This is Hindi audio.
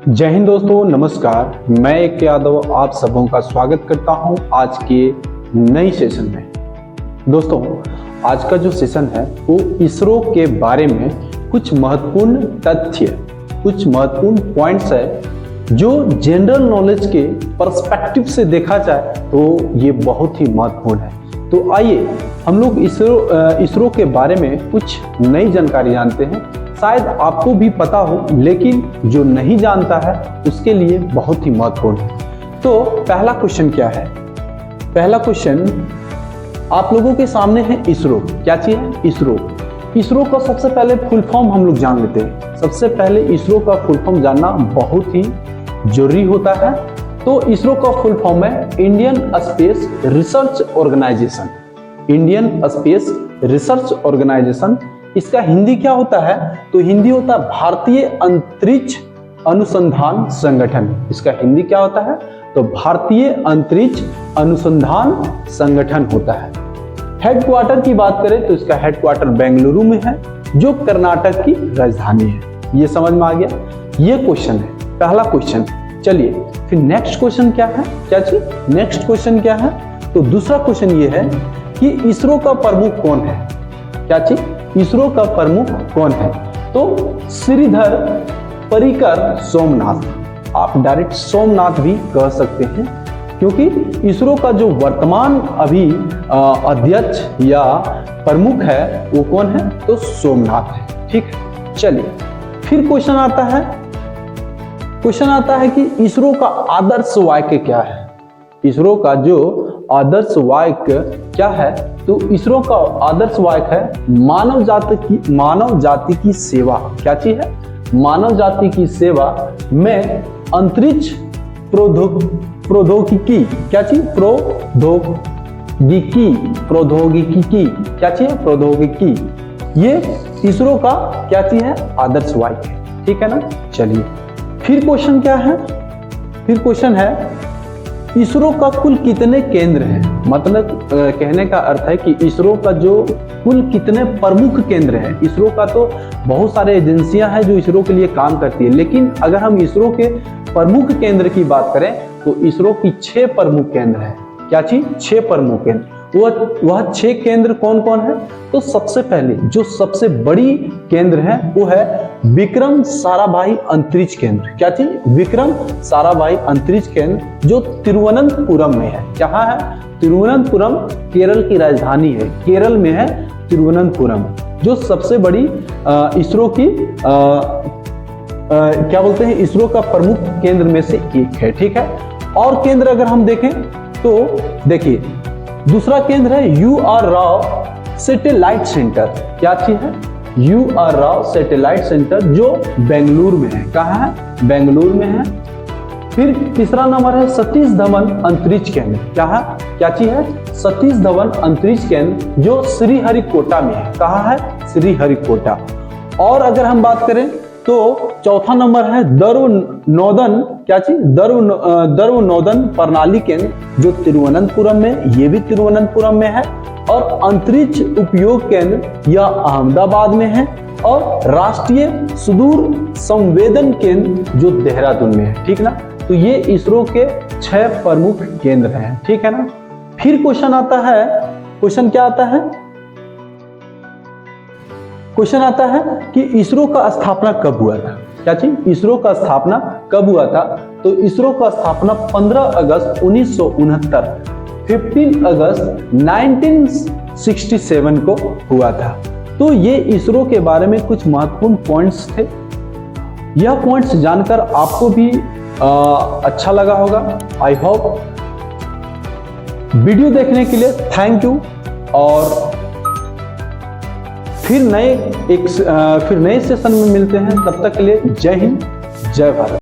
जय हिंद दोस्तों, नमस्कार। मैं एक यादव आप सबों का स्वागत करता हूं आज के नई सेशन में। दोस्तों, आज का जो सेशन है वो इसरो के बारे में कुछ महत्वपूर्ण तथ्य, कुछ महत्वपूर्ण पॉइंट्स है जो जनरल नॉलेज के पर्सपेक्टिव से देखा जाए तो ये बहुत ही महत्वपूर्ण है। तो आइए हम लोग इसरो के बारे में कुछ नई जानकारी जानते हैं। शायद आपको भी पता हो, लेकिन जो नहीं जानता है उसके लिए बहुत ही महत्वपूर्ण है। तो पहला क्वेश्चन क्या है? पहला क्वेश्चन आप लोगों के सामने है इसरो। क्या चीज है? इसरो। इसरो का सबसे पहले फुल फॉर्म हम लोग जान लेते हैं। सबसे पहले इसरो का फुल फॉर्म जानना बहुत ही जरूरी होता है। तो इसरो का फुल फॉर्म है Indian space research organisation. Indian space research organisation. इसका हिंदी क्या होता है? तो हिंदी होता है भारतीय अंतरिक्ष अनुसंधान संगठन। इसका हिंदी क्या होता है? तो भारतीय अंतरिक्ष अनुसंधान संगठन होता है। हेडक्वार्टर की बात करें तो इसका हेडक्वार्टर बेंगलुरु में है, जो कर्नाटक की राजधानी है। ये समझ में आ गया? ये क्वेश्चन है, पहला क्वेश्चन। चलिए फिर नेक्स्ट क्वेश्चन क्या है? क्या चीज? नेक्स्ट क्वेश्चन क्या है? तो दूसरा क्वेश्चन ये है कि इसरो का प्रमुख कौन है? क्या चीज? इसरो का प्रमुख कौन है? तो श्रीधर पर्रिकर सोमनाथ। आप डायरेक्ट सोमनाथ भी कह सकते हैं, क्योंकि इसरो का जो वर्तमान अभी अध्यक्ष या प्रमुख है वो कौन है? तो सोमनाथ है। ठीक है, चलिए फिर क्वेश्चन आता है कि इसरो का आदर्श वाक्य क्या है? इसरो का जो आदर्श वाक्य क्या है? तो इसरो का आदर्श वाक्य है मानव जाति की सेवा। क्या चीज है? मानव जाति की सेवा में अंतरिक्ष प्रौद्योगिकी। क्या चीज? प्रौद्योगिकी। क्या चीज? प्रौद्योगिकी। ये इसरो का क्या चीज है? आदर्श वाक्य। ठीक है ना? चलिए फिर क्वेश्चन क्या है? फिर क्वेश्चन है इसरो का कुल कितने केंद्र हैं? मतलब कहने का अर्थ है कि इसरो का जो कुल कितने प्रमुख केंद्र हैं। इसरो का तो बहुत सारे एजेंसियां हैं जो इसरो के लिए काम करती है, लेकिन अगर हम इसरो के प्रमुख केंद्र की बात करें तो इसरो की 6 प्रमुख केंद्र हैं। क्या चीज? 6 प्रमुख केंद्र। वह 6 केंद्र कौन कौन है? तो सबसे पहले जो सबसे बड़ी केंद्र है वो है विक्रम साराभाई अंतरिक्ष केंद्र। क्या चीज? विक्रम साराभाई अंतरिक्ष केंद्र, जो तिरुवनंतपुरम में है। कहाँ है? तिरुवनंतपुरम केरल की राजधानी है। केरल में है तिरुवनंतपुरम, जो सबसे बड़ी इसरो की क्या बोलते हैं, इसरो का प्रमुख केंद्र में से एक है। ठीक है, और केंद्र अगर हम देखें तो देखिए दूसरा केंद्र है UR राव सैटेलाइट सेंटर। क्या चीज है? UR राव सैटेलाइट सेंटर, जो बेंगलुरु में है। कहाँ है? बेंगलुरु में है। फिर तीसरा नंबर है सतीश धवन अंतरिक्ष केंद्र। क्या है? क्या चीज है? सतीश धवन अंतरिक्ष केंद्र, जो श्रीहरिकोटा में है। कहाँ है? श्रीहरिकोटा। और अगर हम बात करें तो चौथा नंबर है दर्वनोदन। क्या चीज? दर्वनोदन प्रणाली केंद्र, जो तिरुवनंतपुरम में, ये भी तिरुवनंतपुरम में है। और अंतरिक्ष उपयोग केंद्र यह अहमदाबाद में है। और राष्ट्रीय सुदूर संवेदन केंद्र जो देहरादून में है। ठीक ना? तो ये इसरो के 6 प्रमुख केंद्र हैं। ठीक है ना? फिर क्वेश्चन आता है, क्वेश्चन क्या आता है? क्वेश्चन आता है कि इसरो का स्थापना कब हुआ था? क्या चीज? इसरो का स्थापना कब हुआ था? तो इसरो का स्थापना 15 अगस्त 1969, 15 अगस्त 1967 को हुआ था। तो ये इसरो के बारे में कुछ महत्वपूर्ण पॉइंट्स थे। यह पॉइंट्स जानकर आपको भी अच्छा लगा होगा। I hope. वीडियो देखने के लिए थैंक यू, और फिर नए सेशन में मिलते हैं। तब तक के लिए जय हिंद, जय भारत।